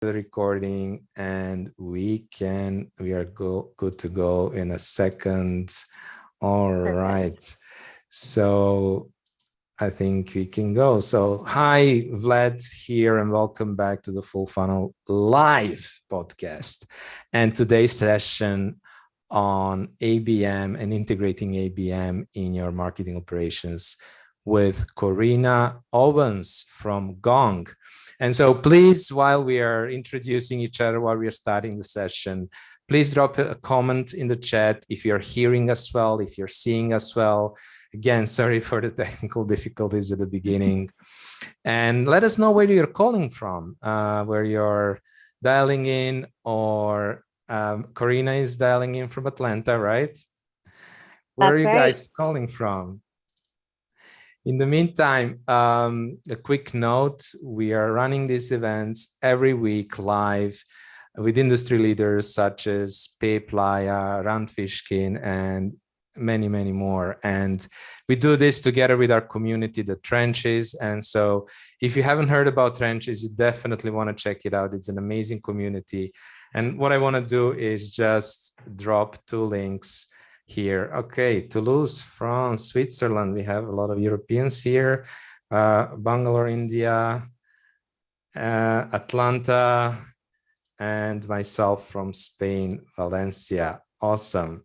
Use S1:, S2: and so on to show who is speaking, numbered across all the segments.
S1: the recording, and we are good to go in a second. All right. So I think we can go. So hi, Vlad here, and welcome back to the Full Funnel Live podcast. And today's session on ABM and integrating ABM in your marketing operations with Corrina Owens from Gong. And so please, while we are introducing each other, while we are starting the session, please drop a comment in the chat if you're hearing us well, if you're seeing us well. Again, sorry for the technical difficulties at the beginning. And let us know where you're calling from, where you're dialing in, or Corrina is dialing in from Atlanta, right? Where are you guys calling from? In the meantime, a quick note, we are running these events every week live with industry leaders such as Pei Playa, Rand Fishkin, and many, many more. And we do this together with our community, the Trenches. And so if you haven't heard about Trenches, you definitely want to check it out. It's an amazing community. And what I want to do is just drop 2 links here. Okay, Toulouse, France, Switzerland. We have a lot of Europeans here. Bangalore, India, Atlanta, and myself from Spain, Valencia. Awesome.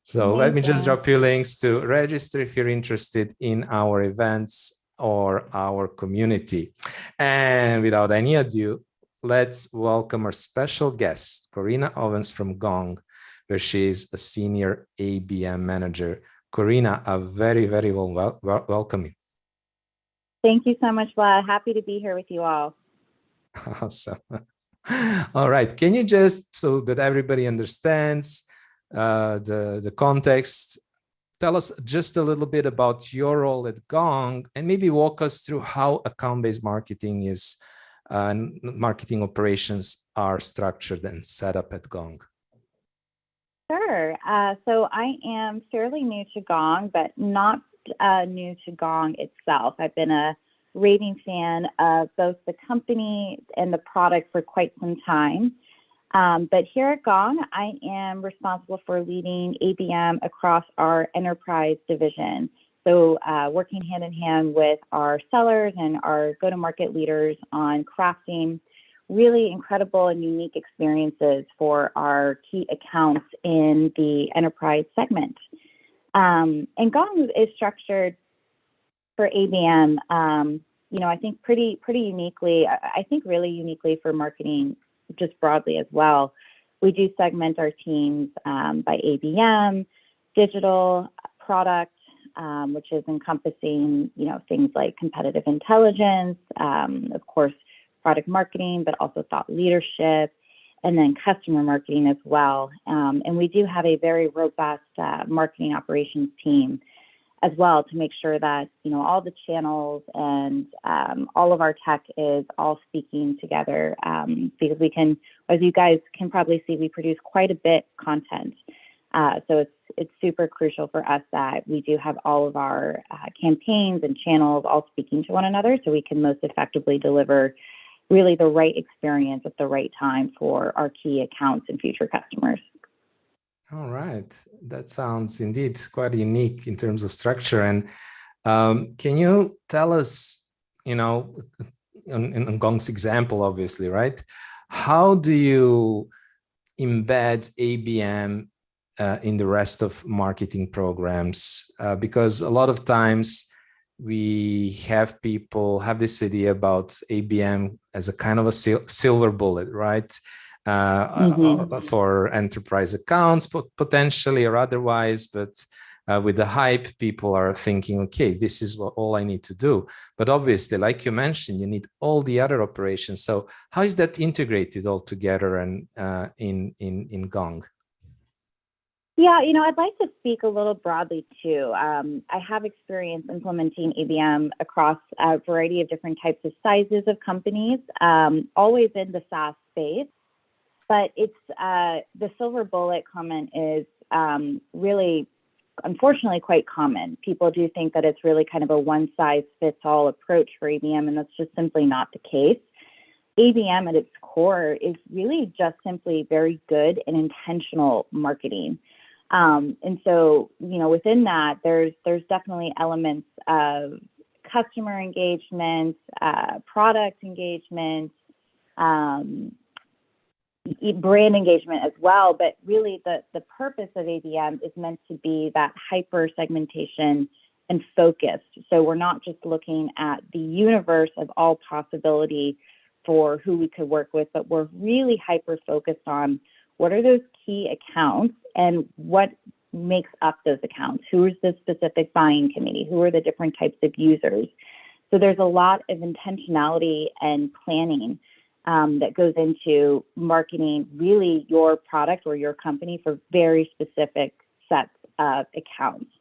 S1: So let me just drop you links to register if you're interested in our events or our community. And without any ado, let's welcome our special guest, Corrina Owens from Gong, where she is a senior ABM manager. Corrina, a very, very warm welcome.
S2: Thank you so much, Vlad. Happy to be here with you all.
S1: Awesome. All right. Can you just, so that everybody understands the context, tell us just a little bit about your role at Gong, and maybe walk us through how account-based marketing is, marketing operations are structured and set up at Gong.
S2: Sure. So I am fairly new to Gong, but not new to Gong itself. I've been a raving fan of both the company and the product for quite some time. But here at Gong, I am responsible for leading ABM across our enterprise division. So working hand in hand with our sellers and our go-to-market leaders on crafting really incredible and unique experiences for our key accounts in the enterprise segment. And Gong is structured for ABM, I think pretty uniquely, I think really uniquely for marketing just broadly as well. We do segment our teams by ABM, digital, product, which is encompassing, things like competitive intelligence, of course, product marketing, but also thought leadership, and then customer marketing as well. And we do have a very robust marketing operations team as well to make sure that, all the channels and all of our tech is all speaking together, because we can, as you guys can probably see, we produce quite a bit content. So it's super crucial for us that we do have all of our campaigns and channels all speaking to one another so we can most effectively deliver really the right experience at the right time for our key accounts and future customers.
S1: All right. That sounds indeed quite unique in terms of structure. And can you tell us, in Gong's example, obviously, right? How do you embed ABM in the rest of marketing programs? Because a lot of times we have people have this idea about ABM as a kind of a silver bullet, right? For enterprise accounts, potentially or otherwise, but with the hype, people are thinking, okay, this is all I need to do. But obviously, like you mentioned, you need all the other operations. So how is that integrated all together and in Gong?
S2: Yeah, I'd like to speak a little broadly too. I have experience implementing ABM across a variety of different types of sizes of companies, always in the SaaS space. But it's the silver bullet comment is really, unfortunately, quite common. People do think that it's really kind of a one-size-fits-all approach for ABM, and that's just simply not the case. ABM at its core is really just simply very good and intentional marketing. And so, within that, there's definitely elements of customer engagement, product engagement, brand engagement as well. But really, the purpose of ABM is meant to be that hyper segmentation and focused. So we're not just looking at the universe of all possibility for who we could work with, but we're really hyper focused on what are those key accounts and what makes up those accounts. Who is the specific buying committee? Who are the different types of users? So there's a lot of intentionality and planning that goes into marketing really your product or your company for very specific sets of accounts.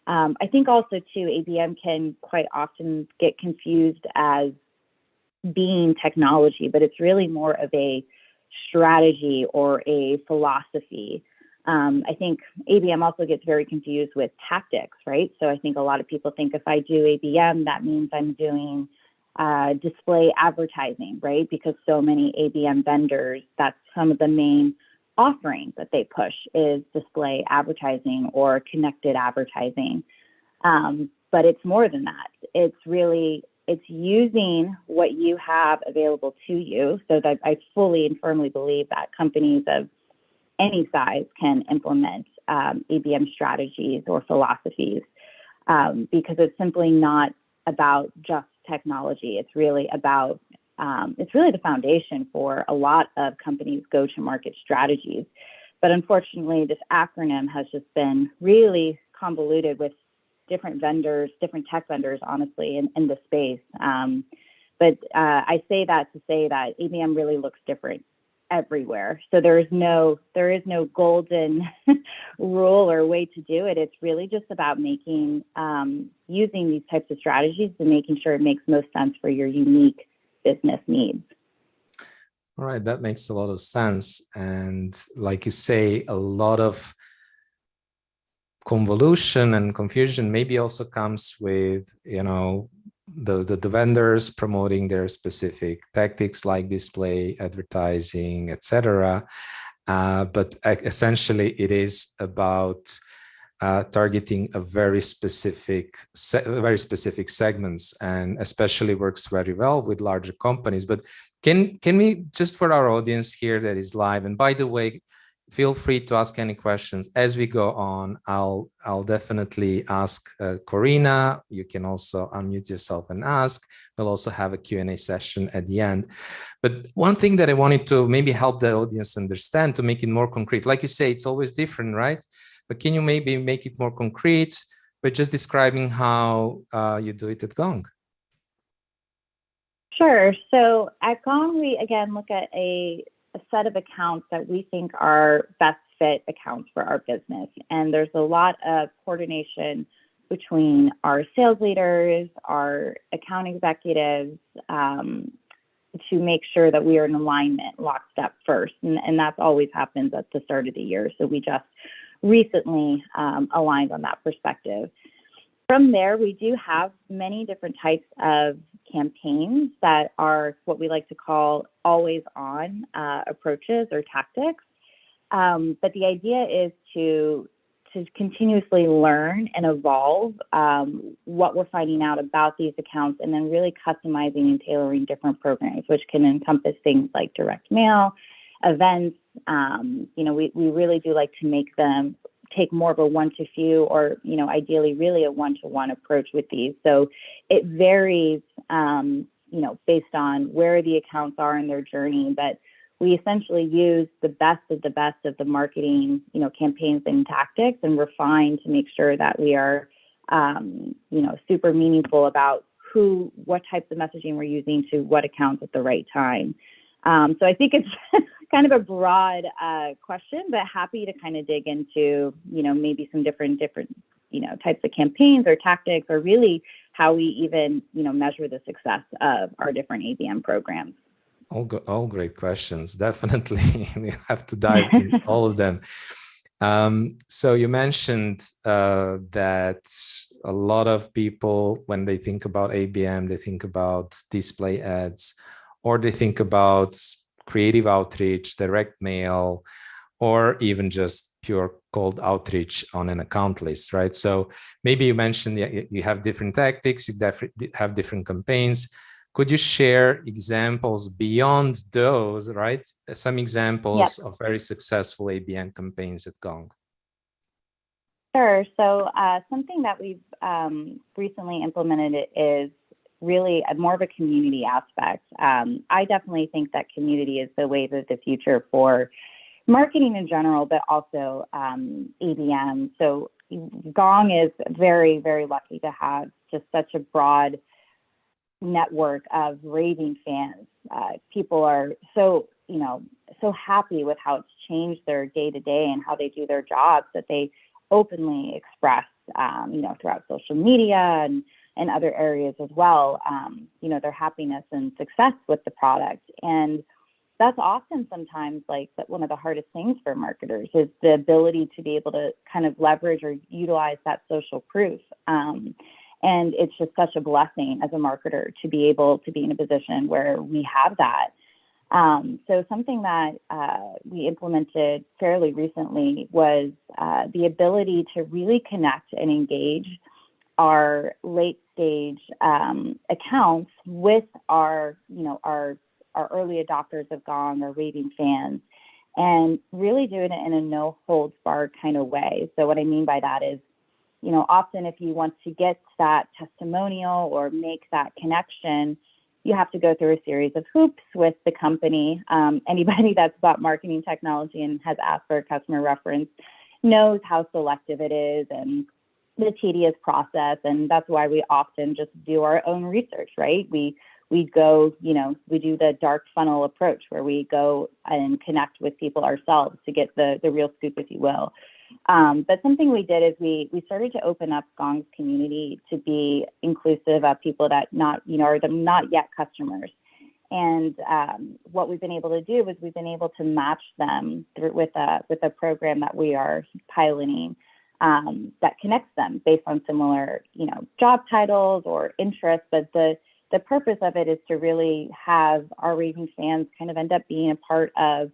S2: I think also too, ABM can quite often get confused as being technology, but it's really more of a strategy or a philosophy. I think ABM also gets very confused with tactics, right? So I think a lot of people think if I do ABM, that means I'm doing display advertising, right? Because so many ABM vendors, that's some of the main offerings that they push is display advertising or connected advertising. But it's more than that. It's using what you have available to you. So that I fully and firmly believe that companies of any size can implement ABM strategies or philosophies because it's simply not about just technology. It's really about it's really the foundation for a lot of companies' go-to-market strategies. But unfortunately, this acronym has just been really convoluted with different vendors, different tech vendors, honestly, in the space. But I say that to say that ABM really looks different everywhere. So there is no golden rule or way to do it. It's really just about making using these types of strategies and making sure it makes most sense for your unique business needs.
S1: All right, that makes a lot of sense. And like you say, a lot of convolution and confusion maybe also comes with, the vendors promoting their specific tactics like display advertising, etc. But essentially, it is about targeting a very specific segments, and especially works very well with larger companies. But can we, just for our audience here that is live, and by the way, feel free to ask any questions as we go on. I'll definitely ask Corrina. You can also unmute yourself and ask. We'll also have a Q&A session at the end. But one thing that I wanted to maybe help the audience understand, to make it more concrete, like you say, it's always different, right? But can you maybe make it more concrete by just describing how you do it at Gong?
S2: Sure. So at Gong, we again look at a set of accounts that we think are best fit accounts for our business. And there's a lot of coordination between our sales leaders, our account executives, to make sure that we are in alignment, lockstep first. And that always happens at the start of the year. So we just recently aligned on that perspective. From there, we do have many different types of campaigns that are what we like to call always on approaches or tactics. But the idea is to continuously learn and evolve what we're finding out about these accounts, and then really customizing and tailoring different programs, which can encompass things like direct mail, events. We really do like to make them take more of a one-to-few, or ideally really a one-to-one approach with these. So it varies based on where the accounts are in their journey, but we essentially use the best of the marketing campaigns and tactics, and refine to make sure that we are super meaningful about what types of messaging we're using to what accounts at the right time. So I think it's kind of a broad question, but happy to kind of dig into, maybe some different, types of campaigns or tactics, or really how we even, measure the success of our different ABM programs.
S1: All great questions. Definitely, we have to dive into all of them. So you mentioned that a lot of people, when they think about ABM, they think about display ads or they think about creative outreach, direct mail, or even just pure cold outreach on an account list, right? So maybe you mentioned you have different tactics, you have different campaigns. Could you share examples beyond those, right? Some examples of very successful ABM campaigns at Gong.
S2: Sure. So something that we've recently implemented is really more of a community aspect. I definitely think that community is the wave of the future for marketing in general, but also ABM. So Gong is very, very lucky to have just such a broad network of raving fans. People are so happy with how it's changed their day to day and how they do their jobs that they openly express, throughout social media and other areas as well, their happiness and success with the product. And that's often sometimes like one of the hardest things for marketers is the ability to be able to kind of leverage or utilize that social proof. And it's just such a blessing as a marketer to be able to be in a position where we have that. So something that we implemented fairly recently was the ability to really connect and engage our late stage accounts with our early adopters of Gong, our raving fans, and really do it in a no holds barred kind of way. So what I mean by that is, often if you want to get that testimonial or make that connection, you have to go through a series of hoops with the company. Anybody that's bought marketing technology and has asked for a customer reference knows how selective it is and the tedious process. And that's why we often just do our own research, right? We go, we do the dark funnel approach where we go and connect with people ourselves to get the real scoop, if you will. But something we did is we started to open up Gong's community to be inclusive of people that are the not yet customers. And what we've been able to do is we've been able to match them with a program that we are piloting that connects them based on similar, job titles or interests. But the purpose of it is to really have our raving fans kind of end up being a part of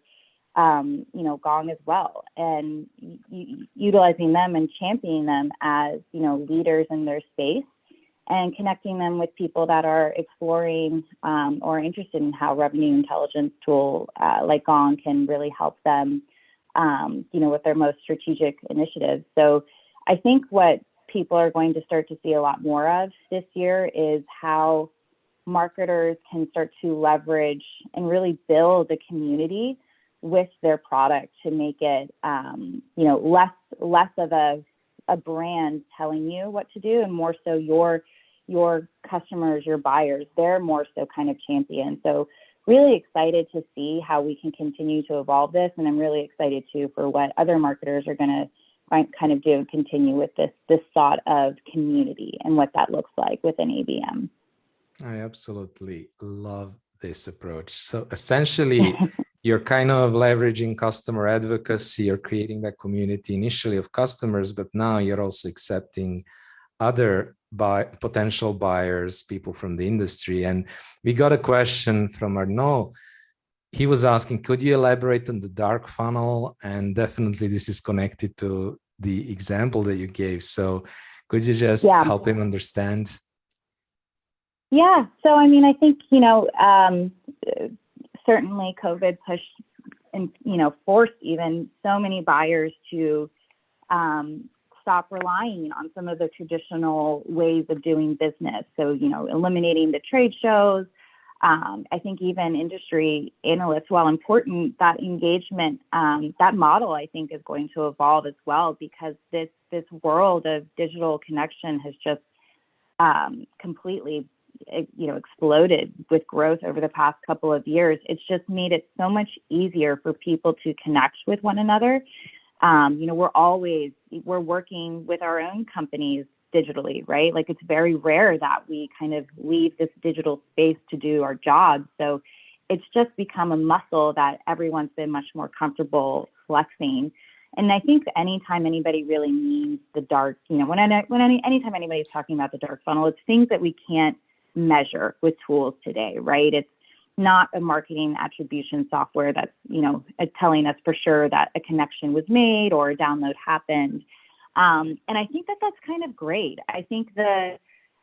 S2: Gong as well, and utilizing them and championing them as, leaders in their space and connecting them with people that are exploring or interested in how revenue intelligence tool like Gong can really help them, with their most strategic initiatives. So I think what people are going to start to see a lot more of this year is how marketers can start to leverage and really build a community with their product to make it, less of a brand telling you what to do, and more so your customers, your buyers, they're more so kind of champion. So really excited to see how we can continue to evolve this, and I'm really excited too for what other marketers are going to kind of do and continue with this thought of community and what that looks like within ABM.
S1: I absolutely love this approach. So essentially, you're kind of leveraging customer advocacy, you're creating that community initially of customers, but now you're also accepting other potential buyers, people from the industry. And we got a question from Arnaud. He was asking, could you elaborate on the dark funnel? And definitely this is connected to the example that you gave. So could you just help him understand?
S2: Yeah. So, I mean, I think, certainly COVID pushed and, forced even so many buyers to stop relying on some of the traditional ways of doing business. So, eliminating the trade shows. I think even industry analysts, while important, that engagement, that model, I think, is going to evolve as well, because this world of digital connection has just completely exploded with growth over the past couple of years. It's just made it so much easier for people to connect with one another. We're working with our own companies digitally, right? Like, it's very rare that we kind of leave this digital space to do our jobs. So it's just become a muscle that everyone's been much more comfortable flexing. And I think anytime anybody really means the dark, anytime anybody's talking about the dark funnel, it's things that we can't measure with tools today, right? not a marketing attribution software that's, telling us for sure that a connection was made or a download happened. And I think that that's kind of great. I think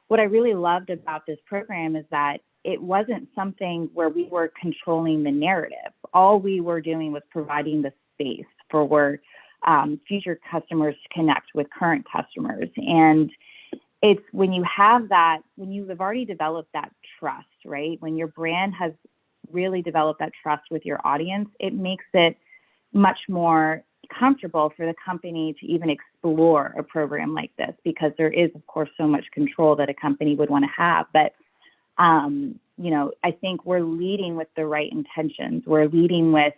S2: what I really loved about this program is that it wasn't something where we were controlling the narrative. All we were doing was providing the space for future customers to connect with current customers. And it's when you have that, when you have already developed that trust, right? When your brand has really developed that trust with your audience, it makes it much more comfortable for the company to even explore a program like this, because there is, of course, so much control that a company would want to have. But, I think we're leading with the right intentions. We're leading with,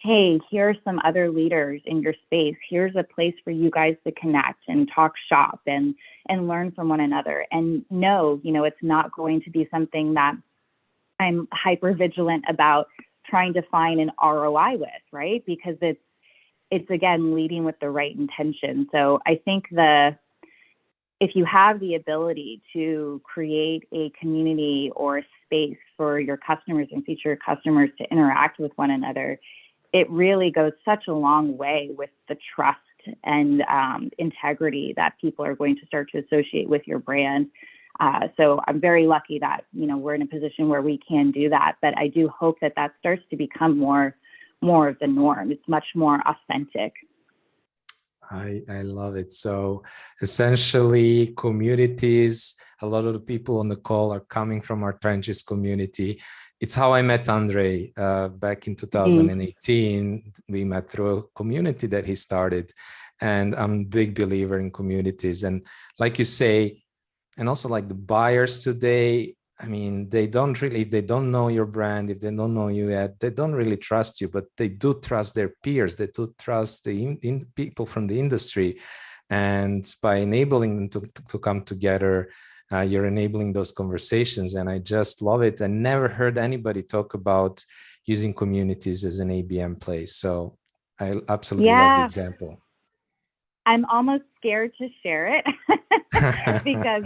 S2: hey, here are some other leaders in your space. Here's a place for you guys to connect and talk shop and learn from one another. And no, it's not going to be something that I'm hyper vigilant about trying to find an ROI with, right? Because it's again, leading with the right intention. So I think if you have the ability to create a community or a space for your customers and future customers to interact with one another, it really goes such a long way with the trust and integrity that people are going to start to associate with your brand. So I'm very lucky that, we're in a position where we can do that. But I do hope that starts to become more of the norm. It's much more authentic.
S1: I love it. So essentially, communities, a lot of the people on the call are coming from our trenches community. It's how I met Andre back in 2018. We met through a community that he started. And I'm a big believer in communities. And like you say, and also like the buyers today, I mean, they don't really, if they don't know your brand, if they don't know you yet, they don't really trust you, but they do trust their peers. They do trust the people from the industry. And by enabling them to come together, you're enabling those conversations. And I just love it. I never heard anybody talk about using communities as an ABM play. So I absolutely love the example.
S2: I'm almost scared to share it because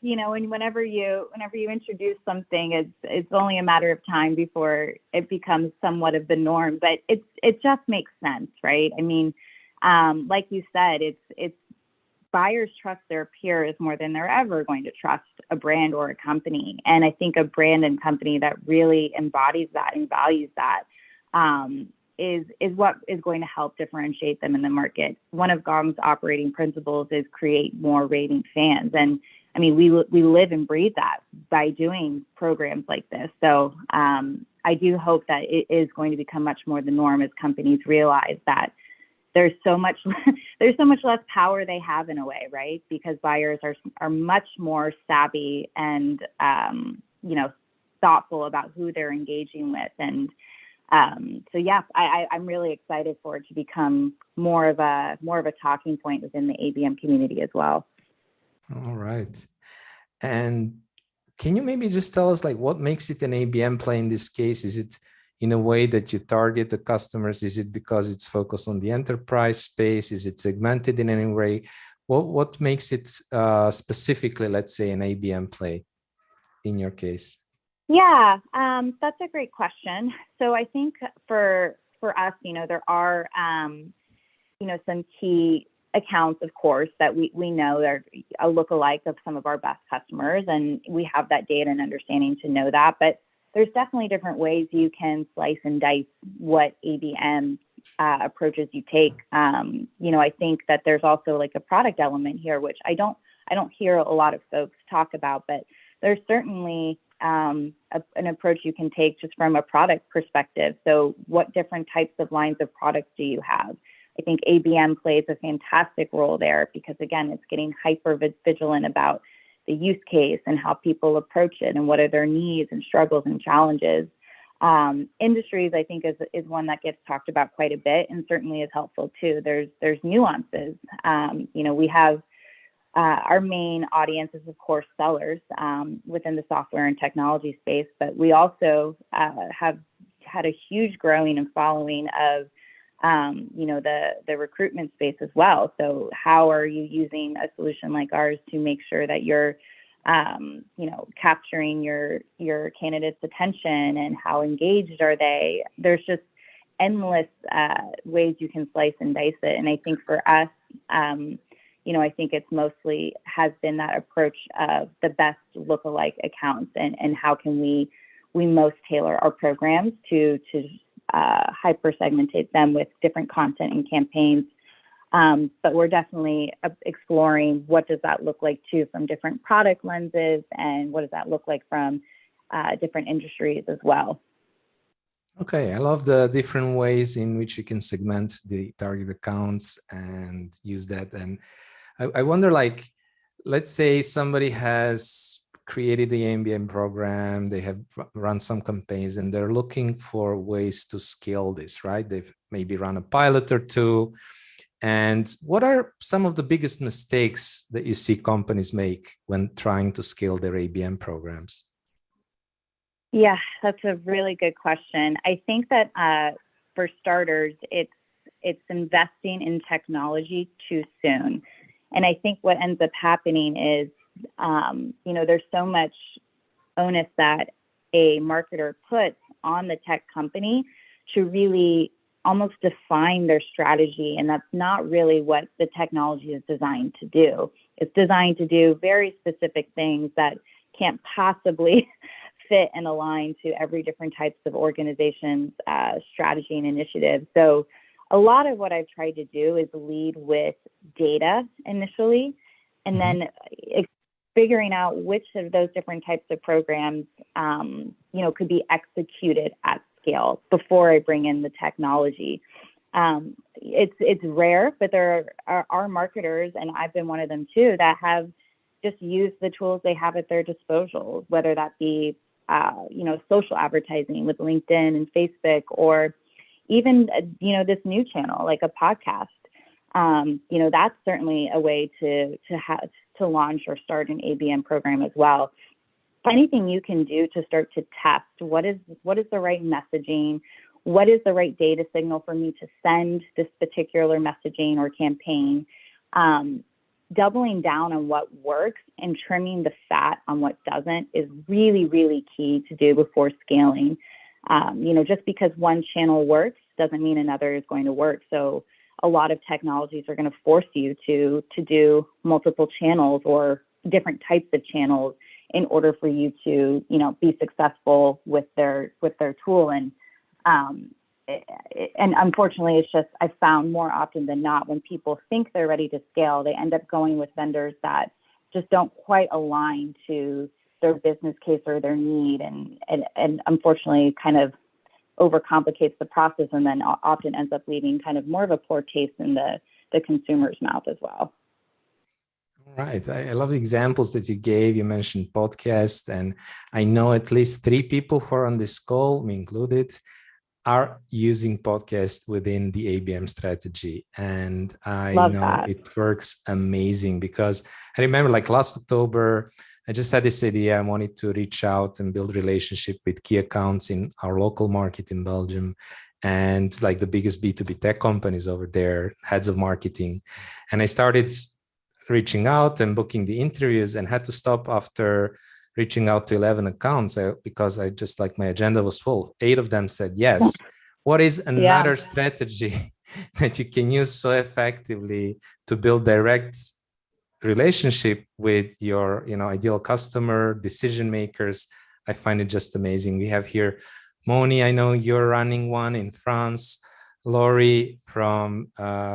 S2: whenever you introduce something, it's only a matter of time before it becomes somewhat of the norm. But it just makes sense, right? I mean, like you said, it's buyers trust their peers more than they're ever going to trust a brand or a company. And I think a brand and company that really embodies that and values that is what is going to help differentiate them in the market. One of Gong's operating principles is create more raving fans. And I mean, we live and breathe that by doing programs like this. So I do hope that it is going to become much more the norm as companies realize that there's so much less power they have in a way, right? Because buyers are much more savvy and thoughtful about who they're engaging with. And so yeah, I'm really excited for it to become more of a talking point within the ABM community as well.
S1: All right. And can you maybe just tell us, like, what makes it an ABM play in this case? Is it in a way that you target the customers? Is it because it's focused on the enterprise space? Is it segmented in any way? What makes it specifically, let's say, an ABM play in your case?
S2: Yeah, that's a great question. So I think for us, there are, some key accounts, of course, that we know they're a lookalike of some of our best customers, and we have that data and understanding to know that. But there's definitely different ways you can slice and dice what ABM approaches you take. I think that there's also like a product element here, which I don't hear a lot of folks talk about, but there's certainly an approach you can take just from a product perspective. So what different types of lines of products do you have? I think ABM plays a fantastic role there because, again, it's getting hyper vigilant about the use case and how people approach it and what are their needs and struggles and challenges. Industries, I think, is one that gets talked about quite a bit and certainly is helpful too. There's nuances. We have our main audience is, of course, sellers within the software and technology space, but we also have had a huge growing and following of the recruitment space as well. So how are you using a solution like ours to make sure that you're capturing your candidate's attention and how engaged are they. There's just endless ways you can slice and dice it. And I think for us, I think it's mostly has been that approach of the best lookalike accounts and how can we most tailor our programs to hyper segmentate them with different content and campaigns. But we're definitely exploring what does that look like too from different product lenses, and what does that look like from different industries as well.
S1: Okay, I love the different ways in which you can segment the target accounts and use that. And I wonder, like, let's say somebody has created the ABM program, they have run some campaigns, and they're looking for ways to scale this, right? They've maybe run a pilot or two. And what are some of the biggest mistakes that you see companies make when trying to scale their ABM programs?
S2: Yeah, that's a really good question. I think that for starters, it's investing in technology too soon. And I think what ends up happening is, there's so much onus that a marketer puts on the tech company to really almost define their strategy. And that's not really what the technology is designed to do. It's designed to do very specific things that can't possibly fit and align to every different types of organization's strategy and initiative. So a lot of what I've tried to do is lead with data initially, and then figuring out which of those different types of programs, could be executed at scale before I bring in the technology. It's rare, but there are marketers, and I've been one of them too, that have just used the tools they have at their disposal, whether that be, social advertising with LinkedIn and Facebook, or even, this new channel, like a podcast. That's certainly a way to launch or start an ABM program as well. Anything you can do to start to test what is the right messaging, what is the right data signal for me to send this particular messaging or campaign, doubling down on what works and trimming the fat on what doesn't is really, really key to do before scaling. Just because one channel works doesn't mean another is going to work. So a lot of technologies are going to force you to do multiple channels or different types of channels in order for you to, be successful with their tool. And unfortunately, it's just, I've found more often than not, when people think they're ready to scale, they end up going with vendors that just don't quite align to their business case or their need, and unfortunately kind of overcomplicates the process, and then often ends up leaving kind of more of a poor taste in the consumer's mouth as well.
S1: Right. I love the examples that you gave. You mentioned podcast, and I know at least 3 people who are on this call, me included, are using podcast within the ABM strategy. And I
S2: Love
S1: know
S2: that.
S1: it works amazing, because I remember, like, last October, I just had this idea. I wanted to reach out and build relationship with key accounts in our local market in Belgium, and like the biggest B2B tech companies over there, heads of marketing. And I started reaching out and booking the interviews, and had to stop after reaching out to 11 accounts because I just, like, my agenda was full. 8 of them said yes. What is another strategy that you can use so effectively to build direct relationship with your, ideal customer, decision makers? I find it just amazing. We have here Moni, I know you're running one in France. Lori from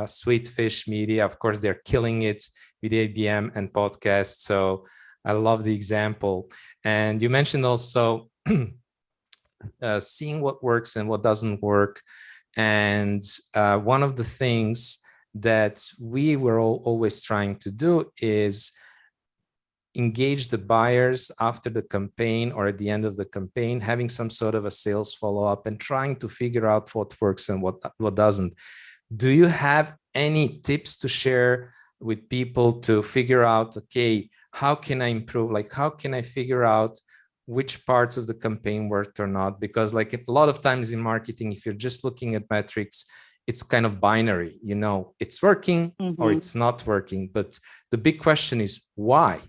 S1: Sweet Fish Media, of course, they're killing it with ABM and podcasts. So I love the example. And you mentioned also seeing what works and what doesn't work. And one of the things that we were always trying to do is engage the buyers after the campaign or at the end of the campaign, having some sort of a sales follow-up and trying to figure out what works and what doesn't. Do you have any tips to share with people to figure out, okay, how can I improve? Like, how can I figure out which parts of the campaign worked or not? Because, like, a lot of times in marketing, if you're just looking at metrics, it's kind of binary, it's working or it's not working. But the big question is why?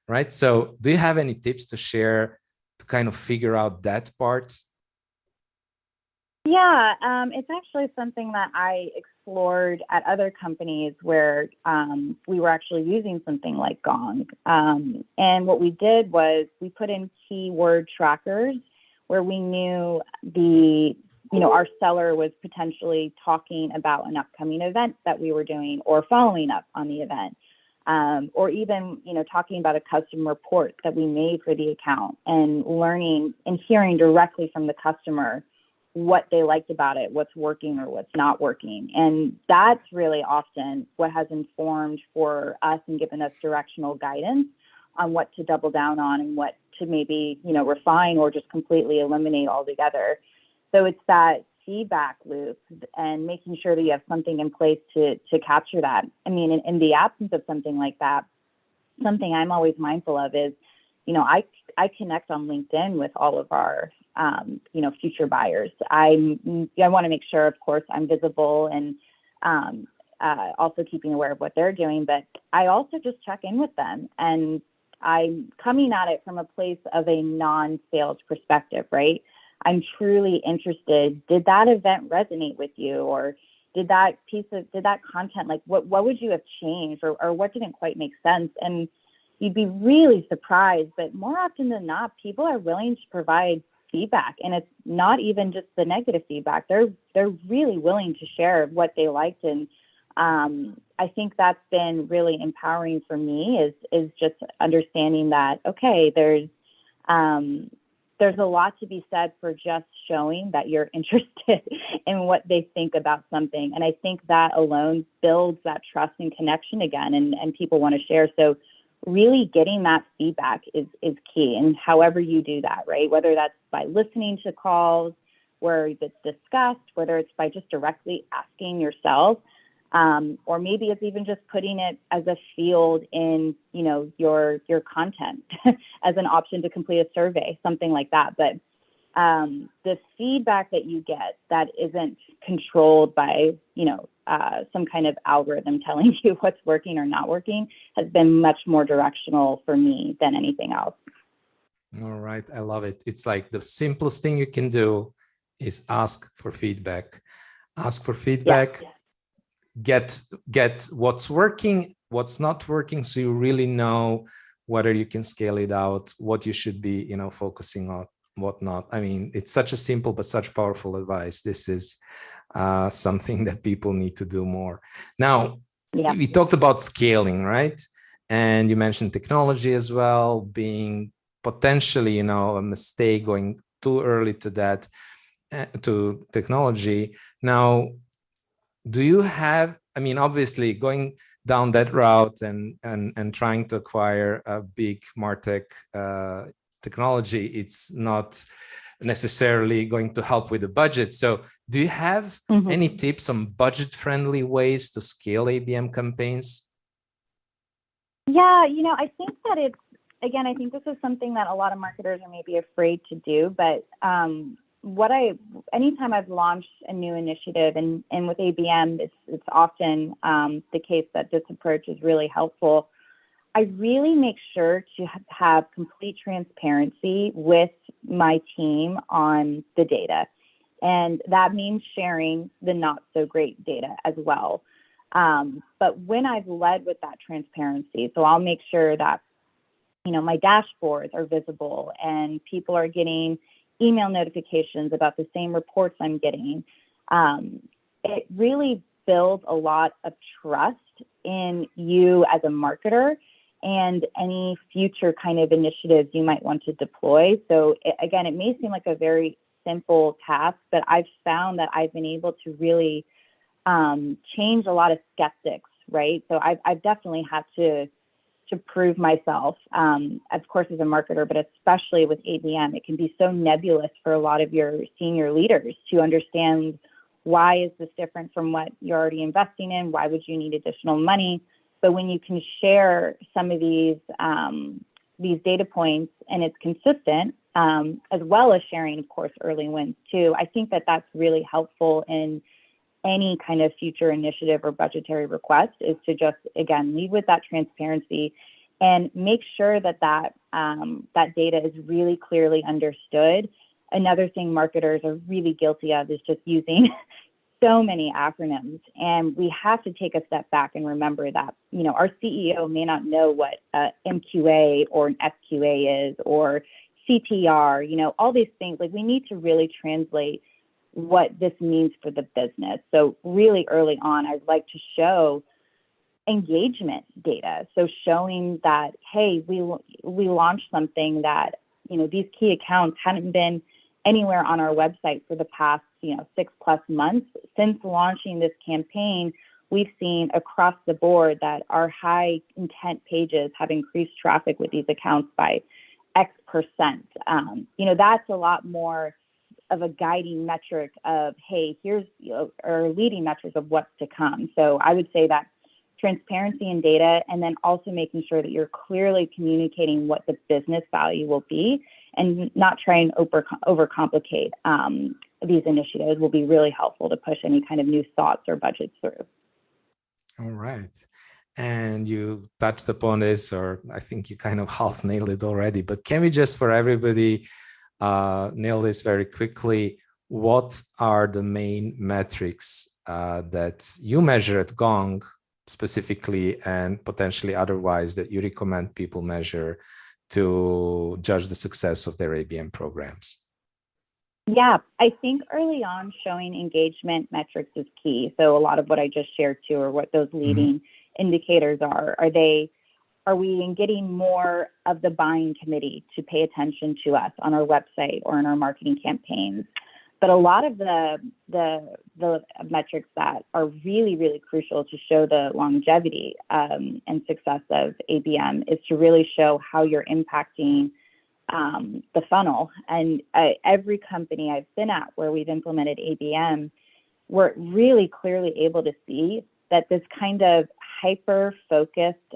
S1: right? So do you have any tips to share to kind of figure out that part?
S2: Yeah, it's actually something that I explored at other companies where we were actually using something like Gong. And what we did was we put in keyword trackers where we knew our seller was potentially talking about an upcoming event that we were doing or following up on the event. Or even, talking about a custom report that we made for the account and learning and hearing directly from the customer what they liked about it, what's working or what's not working. And that's really often what has informed for us and given us directional guidance on what to double down on and what to maybe, refine or just completely eliminate altogether. So it's that feedback loop and making sure that you have something in place to capture that. I mean, in the absence of something like that, something I'm always mindful of is, I connect on LinkedIn with all of our, future buyers. I want to make sure, of course, I'm visible and also keeping aware of what they're doing, but I also just check in with them. And I'm coming at it from a place of a non-sales perspective, right? I'm truly interested. Did that event resonate with you? Or did that content, like what would you have changed or what didn't quite make sense? And you'd be really surprised, but more often than not, people are willing to provide feedback. And it's not even just the negative feedback. They're really willing to share what they liked. And I think that's been really empowering for me is just understanding that, okay, there's a lot to be said for just showing that you're interested in what they think about something. And I think that alone builds that trust and connection again, and people want to share. So really getting that feedback is key. And however you do that, right? Whether that's by listening to calls where it's discussed, whether it's by just directly asking yourself, or maybe it's even just putting it as a field in, your content as an option to complete a survey, something like that. But the feedback that you get that isn't controlled by, some kind of algorithm telling you what's working or not working has been much more directional for me than anything else.
S1: All right. I love it. It's like the simplest thing you can do is ask for feedback. Ask for feedback. Yeah. Get what's working, what's not working, so you really know whether you can scale it out, what you should be, focusing on, whatnot. I mean, it's such a simple but such powerful advice. This is something that people need to do more. Now, yeah. We talked about scaling, right? And you mentioned technology as well, being potentially, a mistake going too early to that, to technology. Now, do you have, I mean, obviously going down that route and trying to acquire a big MarTech technology, it's not necessarily going to help with the budget. So do you have any tips on budget-friendly ways to scale ABM campaigns?
S2: Yeah, I think that I think this is something that a lot of marketers are maybe afraid to do, but anytime I've launched a new initiative and with ABM, it's often the case that this approach is really helpful. I really make sure to have complete transparency with my team on the data. And that means sharing the not so great data as well. But when I've led with that transparency, so I'll make sure that, my dashboards are visible and people are getting email notifications about the same reports I'm getting. It really builds a lot of trust in you as a marketer and any future kind of initiatives you might want to deploy. So again, it may seem like a very simple task, but I've found that I've been able to really change a lot of skeptics, right? So I've definitely had to prove myself, of course, as a marketer, but especially with ABM, it can be so nebulous for a lot of your senior leaders to understand why is this different from what you're already investing in? Why would you need additional money? But when you can share some of these data points and it's consistent, as well as sharing, of course, early wins too, I think that that's really helpful in any kind of future initiative or budgetary request, is to just, again, lead with that transparency and make sure that that data is really clearly understood. Another thing marketers are really guilty of is just using so many acronyms, and we have to take a step back and remember that, you know, our CEO may not know what MQA or an SQA is, or CTR, you know, all these things. Like, we need to really translate what this means for the business. So really early on, I'd like to show engagement data. So showing that, hey, we launched something that, you know, these key accounts hadn't been anywhere on our website for the past, you know, 6+ months. Since launching this campaign, we've seen across the board that our high intent pages have increased traffic with these accounts by X%. You know, that's a lot more of a guiding metric of, hey, here's, you know, or leading metrics of what's to come. So I would say that transparency in data, and then also making sure that you're clearly communicating what the business value will be, and not try and overcomplicate these initiatives, will be really helpful to push any kind of new thoughts or budgets through.
S1: All right. And you touched upon this, or I think you kind of half nailed it already, but can we just, for everybody, nail this very quickly? What are the main metrics that you measure at Gong specifically, and potentially otherwise, that you recommend people measure to judge the success of their ABM programs?
S2: Yeah, I think early on, showing engagement metrics is key. So a lot of what I just shared too, or what those leading indicators are. Are we getting more of the buying committee to pay attention to us on our website or in our marketing campaigns? But a lot of the metrics that are really, really crucial to show the longevity and success of ABM is to really show how you're impacting the funnel. And every company I've been at where we've implemented ABM, we're really clearly able to see that this kind of hyper-focused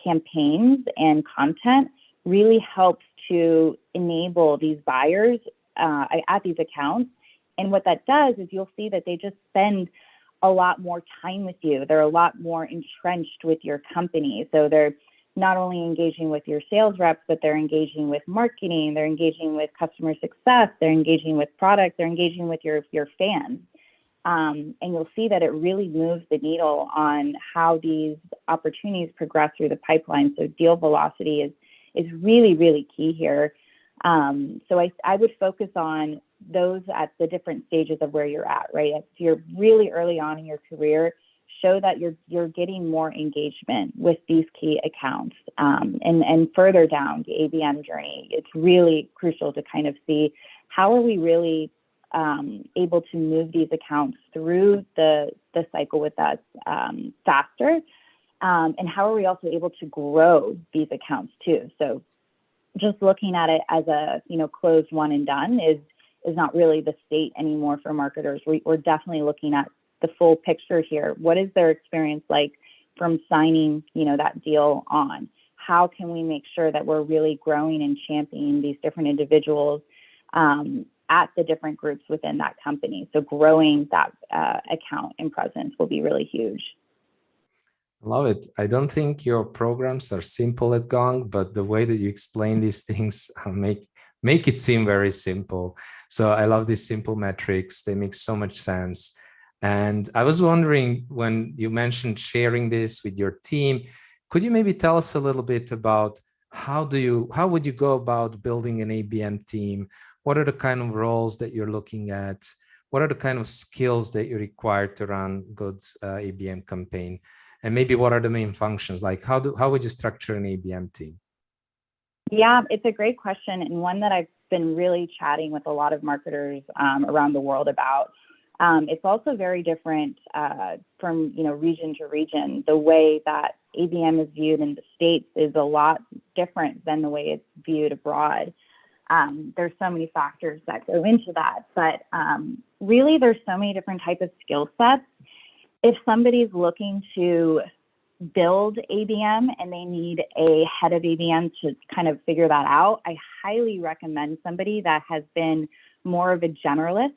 S2: campaigns and content really helps to enable these buyers at these accounts. And what that does is you'll see that they just spend a lot more time with you. They're a lot more entrenched with your company. So they're not only engaging with your sales reps, but they're engaging with marketing, they're engaging with customer success, they're engaging with product, they're engaging with your fans. And you'll see that it really moves the needle on how these opportunities progress through the pipeline. So deal velocity is really, really key here. So I would focus on those at the different stages of where you're at, right? If you're really early on in your career, show that you're getting more engagement with these key accounts. And further down the ABM journey, it's really crucial to kind of see how are we really able to move these accounts through the cycle with us faster, and how are we also able to grow these accounts too. So just looking at it as a, you know, closed one and done is not really the state anymore for marketers. We're definitely looking at the full picture here. What is their experience like from signing, you know, that deal on? How can we make sure that we're really growing and championing these different individuals at the different groups within that company? So growing that account and presence will be really huge.
S1: Love it. I don't think your programs are simple at Gong, but the way that you explain these things make it seem very simple. So I love these simple metrics. They make so much sense. And I was wondering, when you mentioned sharing this with your team, could you maybe tell us a little bit about how would you go about building an ABM team? What are the kind of roles that you're looking at? What are the kind of skills that you require to run good ABM campaign? And maybe what are the main functions? Like how would you structure an ABM team?
S2: Yeah, it's a great question, and one that I've been really chatting with a lot of marketers around the world about. It's also very different from, you know, region to region. The way that ABM is viewed in the States is a lot different than the way it's viewed abroad. There's so many factors that go into that, but really there's so many different types of skill sets. If somebody's looking to build ABM and they need a head of ABM to kind of figure that out, I highly recommend somebody that has been more of a generalist,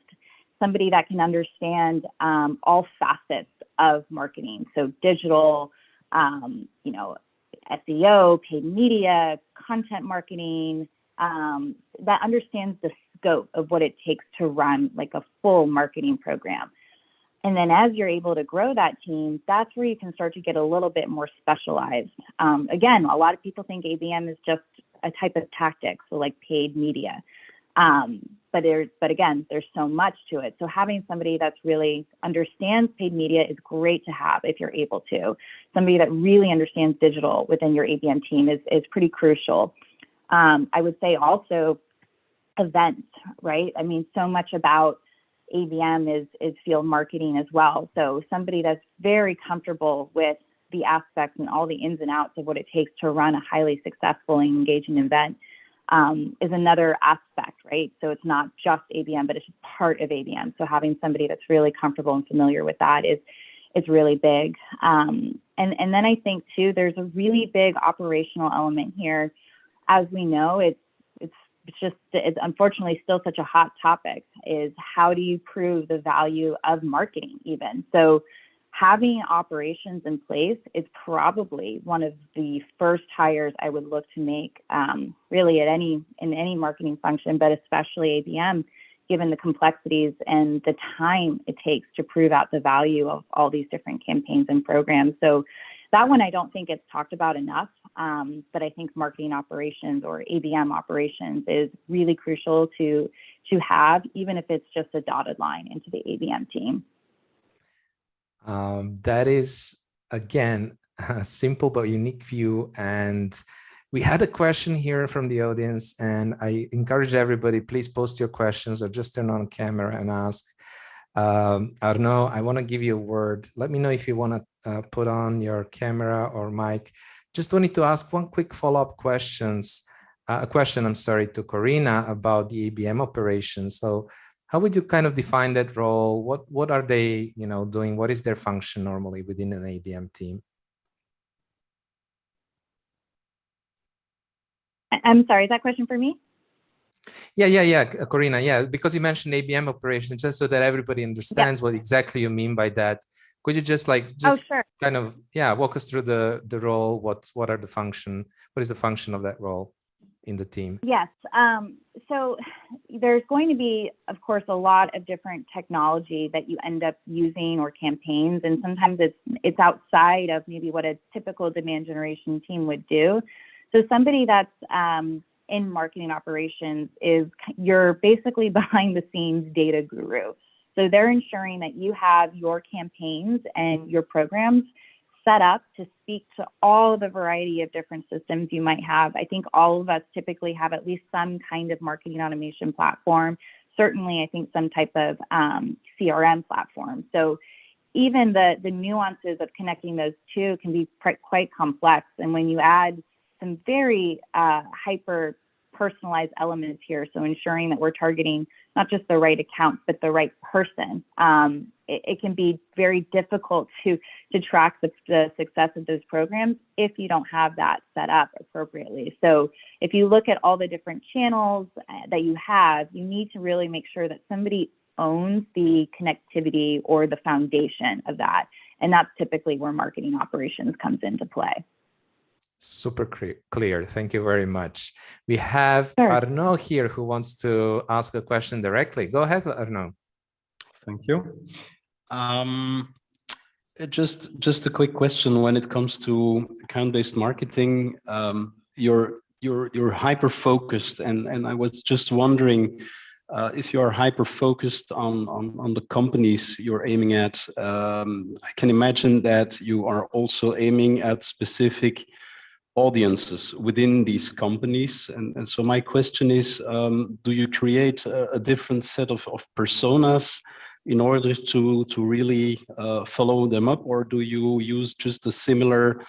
S2: somebody that can understand all facets of marketing. So digital, you know, SEO, paid media, content marketing, that understands the scope of what it takes to run like a full marketing program. And then as you're able to grow that team, that's where you can start to get a little bit more specialized. Again, a lot of people think ABM is just a type of tactic, so like paid media. But again, there's so much to it. So having somebody that's really understands paid media is great to have if you're able to. Somebody that really understands digital within your ABM team is pretty crucial. I would say also events, right? I mean, so much about ABM is field marketing as well. So somebody that's very comfortable with the aspects and all the ins and outs of what it takes to run a highly successful and engaging event is another aspect, right? So it's not just ABM, but it's just part of ABM. So having somebody that's really comfortable and familiar with that is really big. And then I think too, there's a really big operational element here. As we know, it's unfortunately still such a hot topic, is how do you prove the value of marketing even? So having operations in place is probably one of the first hires I would look to make, really in any marketing function, but especially ABM, given the complexities and the time it takes to prove out the value of all these different campaigns and programs. So that one I don't think it's talked about enough, but I think marketing operations or ABM operations is really crucial to have, even if it's just a dotted line into the ABM team.
S1: That is, again, a simple but unique view. And we had a question here from the audience, and I encourage everybody, please post your questions or just turn on camera and ask. Arnaud, I want to give you a word. Let me know if you want to put on your camera or mic. Just wanted to ask one quick follow-up question, to Corrina about the ABM operations. So how would you kind of define that role? What are they, doing? What is their function normally within an ABM team?
S2: I'm sorry, is that question for me?
S1: Yeah, Corrina, yeah, because you mentioned ABM operations, just so that everybody understands what exactly you mean by that. Could you just
S2: sure.
S1: kind of, walk us through the role? What is the function of that role in the team?
S2: Yes. So there's going to be, of course, a lot of different technology that you end up using or campaigns, and sometimes it's outside of maybe what a typical demand generation team would do. So somebody that's in marketing operations you're basically behind the scenes data guru. So they're ensuring that you have your campaigns and your programs set up to speak to all the variety of different systems you might have. I think all of us typically have at least some kind of marketing automation platform. Certainly, I think some type of CRM platform. So even the nuances of connecting those two can be quite complex. And when you add some very hyper personalized elements here, so ensuring that we're targeting not just the right account, but the right person, it can be very difficult to track the success of those programs if you don't have that set up appropriately. So if you look at all the different channels that you have, you need to really make sure that somebody owns the connectivity or the foundation of that. And that's typically where marketing operations comes into play.
S1: Super clear. Thank you very much. We have Arnaud here who wants to ask a question directly. Go ahead, Arnaud.
S3: Thank you. Just a quick question. When it comes to account-based marketing, you're hyper-focused, and I was just wondering if you are hyper-focused on the companies you're aiming at. I can imagine that you are also aiming at specific audiences within these companies, and so my question is, do you create a different set of personas in order to really follow them up, or do you use just a similar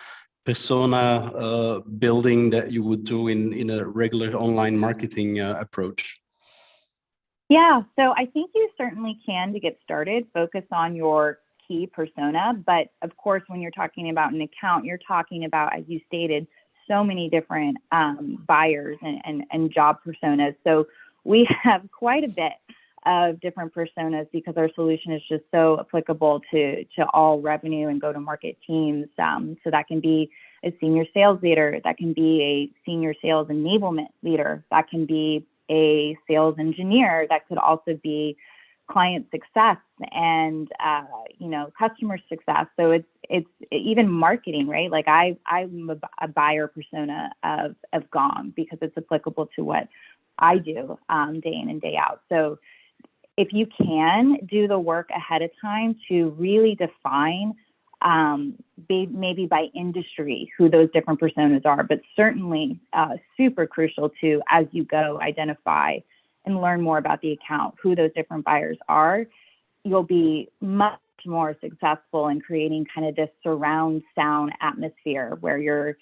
S3: persona building that you would do in a regular online marketing approach?
S2: Yeah, so I think you certainly can, to get started, focus on your key persona. But of course, when you're talking about an account, you're talking about, as you stated, so many different buyers and job personas. So we have quite a bit of different personas because our solution is just so applicable to all revenue and go-to-market teams. So that can be a senior sales leader, that can be a senior sales enablement leader, that can be a sales engineer, that could also be client success and customer success. So it's even marketing, right? Like I'm a buyer persona of Gong because it's applicable to what I do day in and day out. So if you can do the work ahead of time to really define maybe by industry who those different personas are, but certainly super crucial to, as you go, identify and learn more about the account, who those different buyers are, you'll be much more successful in creating kind of this surround sound atmosphere where you're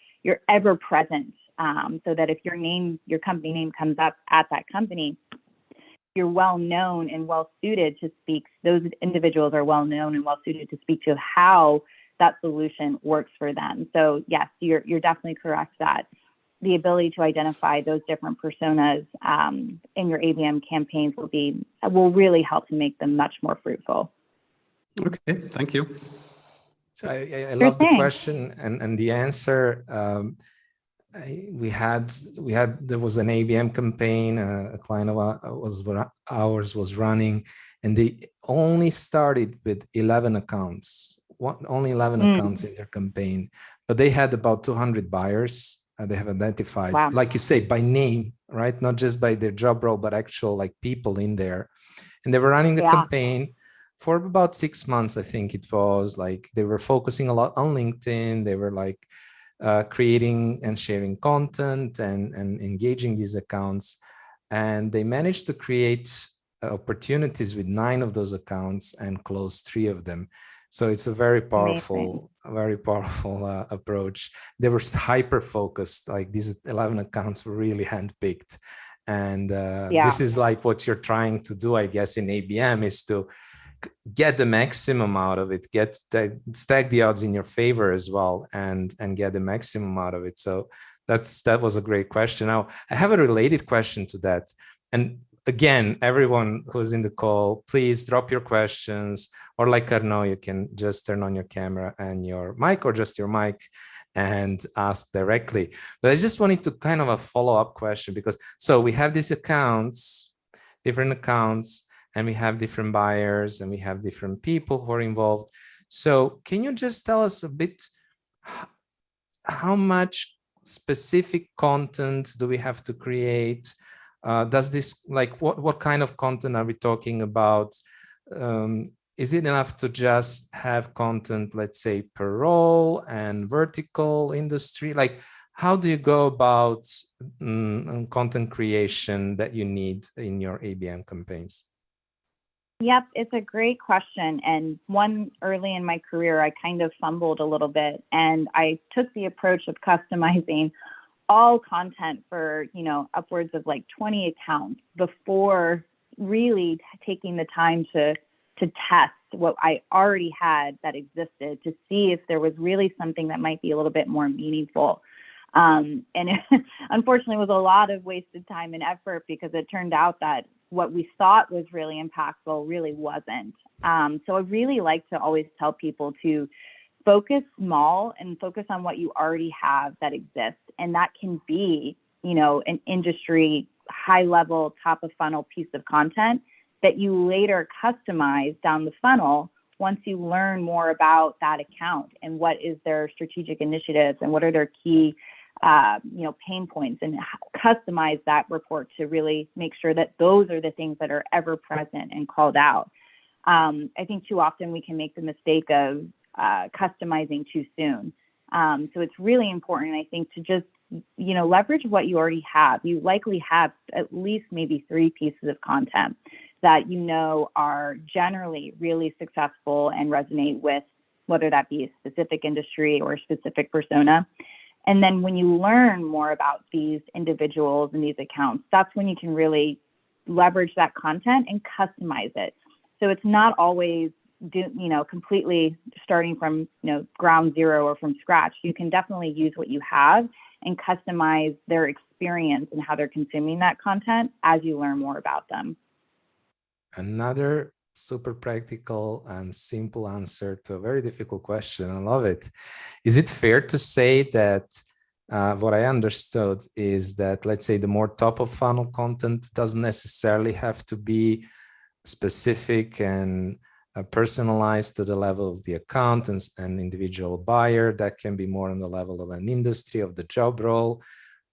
S2: ever present, so that if your company name comes up at that company, you're well known and well suited to speak. Those individuals are well known and well suited to speak to how that solution works for them. So yes, you're definitely correct that the ability to identify those different personas in your ABM campaigns will really help to make them much more fruitful.
S3: Okay, thank you.
S1: So I love the question and the answer. There was an ABM campaign, a client of ours was running, and they only started with 11 accounts, only 11 accounts in their campaign, but they had about 200 buyers. They have identified,
S2: wow,
S1: like you say, by name, right? Not just by their job role, but actual like people in there. And they were running the campaign for about 6 months. I think it was like they were focusing a lot on LinkedIn. They were like creating and sharing content and engaging these accounts. And they managed to create opportunities with 9 of those accounts and close 3 of them. So it's a very powerful approach. They were hyper focused, like these 11 accounts were really handpicked. And this is like what you're trying to do, I guess, in ABM, is to get the maximum out of it, stack the odds in your favor as well, and get the maximum out of it. So that was a great question. Now I have a related question to that. And again, everyone who's in the call, please drop your questions, or like Arnaud, you can just turn on your camera and your mic, or just your mic, and ask directly. But I just wanted to kind of a follow-up question, because so we have these accounts, different accounts, and we have different buyers, and we have different people who are involved. So can you just tell us a bit how much specific content do we have to create? Does this, like, what kind of content are we talking about? Is it enough to just have content, let's say, per role and vertical industry? Like, how do you go about content creation that you need in your ABM campaigns?
S2: Yep, it's a great question. And one early in my career, I kind of fumbled a little bit, and I took the approach of customizing all content for, upwards of like 20 accounts before really taking the time to test what I already had that existed, to see if there was really something that might be a little bit more meaningful. And it, unfortunately, was a lot of wasted time and effort, because it turned out that what we thought was really impactful really wasn't. So I really like to always tell people to focus small and focus on what you already have that exists. And that can be, an industry, high level, top of funnel piece of content that you later customize down the funnel once you learn more about that account and what is their strategic initiatives and what are their key pain points, and customize that report to really make sure that those are the things that are ever present and called out. I think too often we can make the mistake of customizing too soon. So it's really important, I think, to just, leverage what you already have. You likely have at least maybe 3 pieces of content that are generally really successful and resonate with, whether that be a specific industry or a specific persona. And then when you learn more about these individuals and these accounts, that's when you can really leverage that content and customize it. So it's not always completely starting from, ground zero or from scratch. You can definitely use what you have and customize their experience and how they're consuming that content as you learn more about them.
S1: Another super practical and simple answer to a very difficult question. I love it. Is it fair to say that what I understood is that, let's say, the more top of funnel content doesn't necessarily have to be specific and personalized to the level of the account and an individual buyer? That can be more on the level of an industry, of the job role.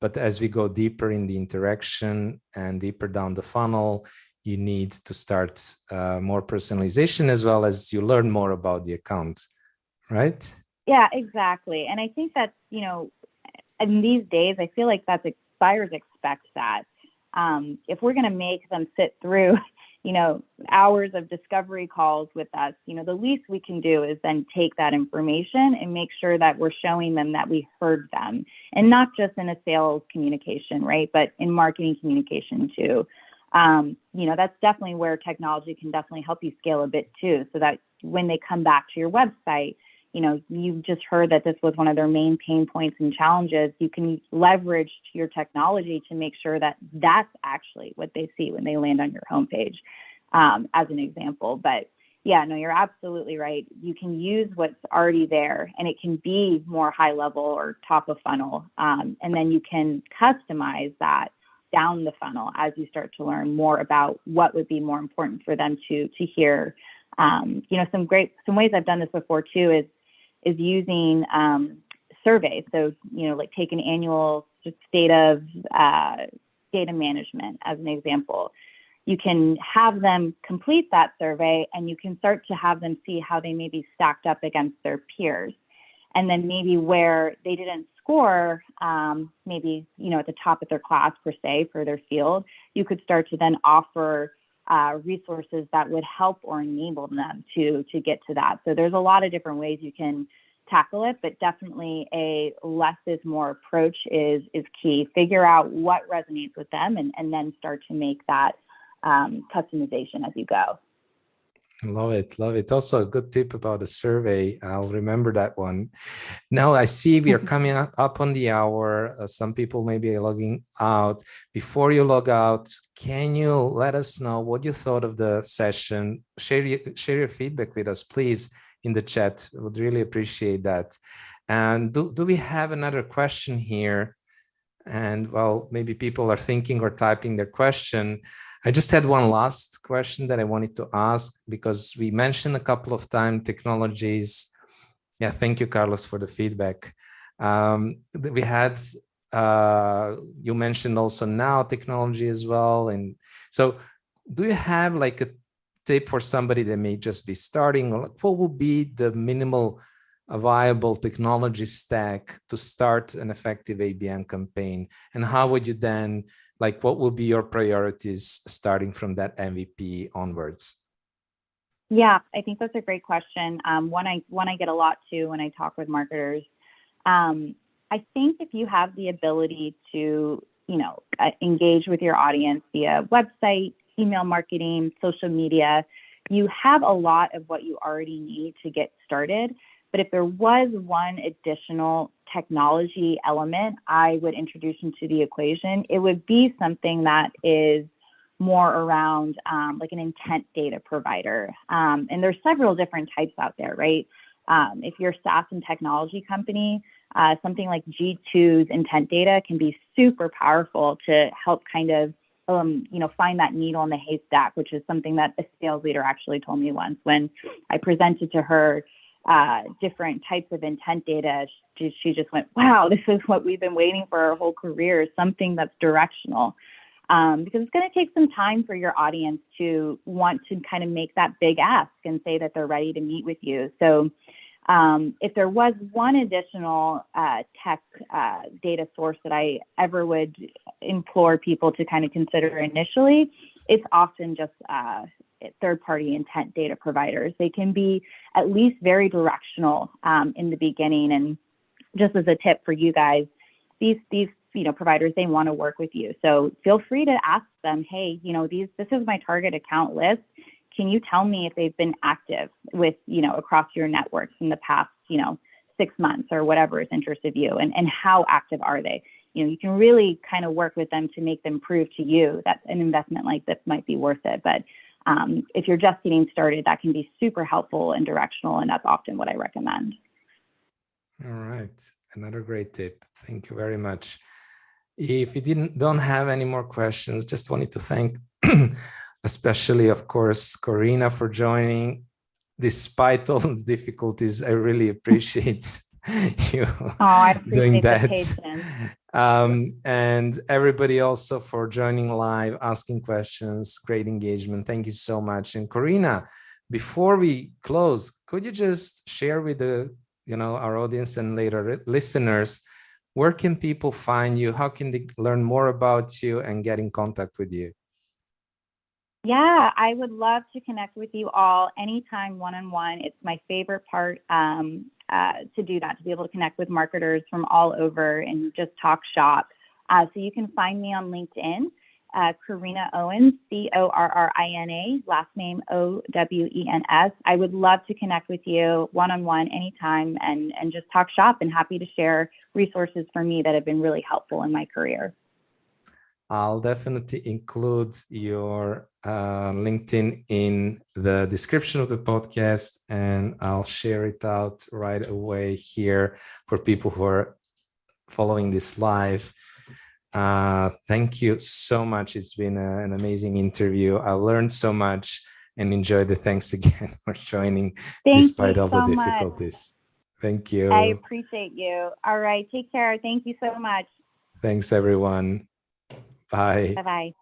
S1: But as we go deeper in the interaction and deeper down the funnel, you need to start more personalization as well as you learn more about the account, right?
S2: Yeah, exactly. And I think that's, you know, in these days, I feel like that's buyers expect that. If we're going to make them sit through, you know, hours of discovery calls with us, you know, the least we can do is then take that information and make sure that we're showing them that we heard them, and not just in a sales communication, right? But in marketing communication too. You know, that's definitely where technology can definitely help you scale a bit too, so that when they come back to your website, you know, you just heard that this was one of their main pain points and challenges. You can leverage your technology to make sure that that's actually what they see when they land on your homepage, as an example. But yeah, no, you're absolutely right. You can use what's already there, and it can be more high level or top of funnel. And then you can customize that down the funnel as you start to learn more about what would be more important for them to hear. You know, some ways I've done this before too is using surveys. So, you know, like take an annual state of data management as an example. You can have them complete that survey, and you can start to have them see how they may be stacked up against their peers. And then maybe where they didn't score, maybe, you know, at the top of their class per se for their field, you could start to then offer resources that would help or enable them to get to that. So there's a lot of different ways you can tackle it, but definitely a less is more approach is key. Figure out what resonates with them, and then start to make that customization as you go.
S1: Love it. Love it. Also a good tip about the survey. I'll remember that one. Now I see we are coming up on the hour. Some people may be logging out. Before you log out, can you let us know what you thought of the session? Share your feedback with us, please, in the chat. Would really appreciate that. And do we have another question here? And well, maybe people are thinking or typing their question. I just had one last question that I wanted to ask, because we mentioned a couple of times technologies. Yeah, thank you, Carlos, for the feedback. We had, you mentioned also now technology as well. And so do you have like a tip for somebody that may just be starting? What would be the minimal viable technology stack to start an effective ABM campaign? And how would you then, like, what would be your priorities starting from that MVP onwards?
S2: Yeah, I think that's a great question. One I get a lot too when I talk with marketers. I think if you have the ability to, you know, engage with your audience via website, email marketing, social media, you have a lot of what you already need to get started. But if there was one additional technology element I would introduce into the equation, it would be something that is more around like an intent data provider. And there's several different types out there, right? If you're a SaaS and technology company, something like G2's intent data can be super powerful to help kind of you know, find that needle in the haystack, which is something that a sales leader actually told me once when I presented to her different types of intent data. She just went, wow, this is what we've been waiting for our whole career, something that's directional. Because it's going to take some time for your audience to want to kind of make that big ask and say that they're ready to meet with you. So if there was one additional tech data source that I ever would implore people to kind of consider initially, it's often just third-party intent data providers. They can be at least very directional in the beginning. And just as a tip for you guys, these you know, providers, they want to work with you. So feel free to ask them, hey, you know, this is my target account list. Can you tell me if they've been active with, you know, across your networks in the past, you know, 6 months or whatever is interest of you, and how active are they? You know, you can really kind of work with them to make them prove to you that an investment like this might be worth it. But if you're just getting started, that can be super helpful and directional, and that's often what I recommend.
S1: All right, another great tip. Thank you very much. If you don't have any more questions, just wanted to thank especially, of course, Corrina for joining. Despite all the difficulties, I really appreciate you doing that. And everybody also for joining live, asking questions, great engagement. Thank you so much. And Corrina, before we close, could you just share with the our audience and later listeners, where can people find you? How can they learn more about you and get in contact with you?
S2: Yeah, I would love to connect with you all anytime one-on-one. It's my favorite part to do that, to be able to connect with marketers from all over and just talk shop. So you can find me on LinkedIn, Corrina Owens, Corrina, last name Owens. I would love to connect with you one-on-one anytime and just talk shop, and happy to share resources for me that have been really helpful in my career.
S1: I'll definitely include your LinkedIn in the description of the podcast, and I'll share it out right away here for people who are following this live. Thank you so much. It's been an amazing interview. I learned so much and enjoyed it. Thanks again for joining despite all the difficulties. Thank you.
S2: I appreciate you. All right, take care. Thank you so much.
S1: Thanks, everyone. Bye.
S2: Bye-bye.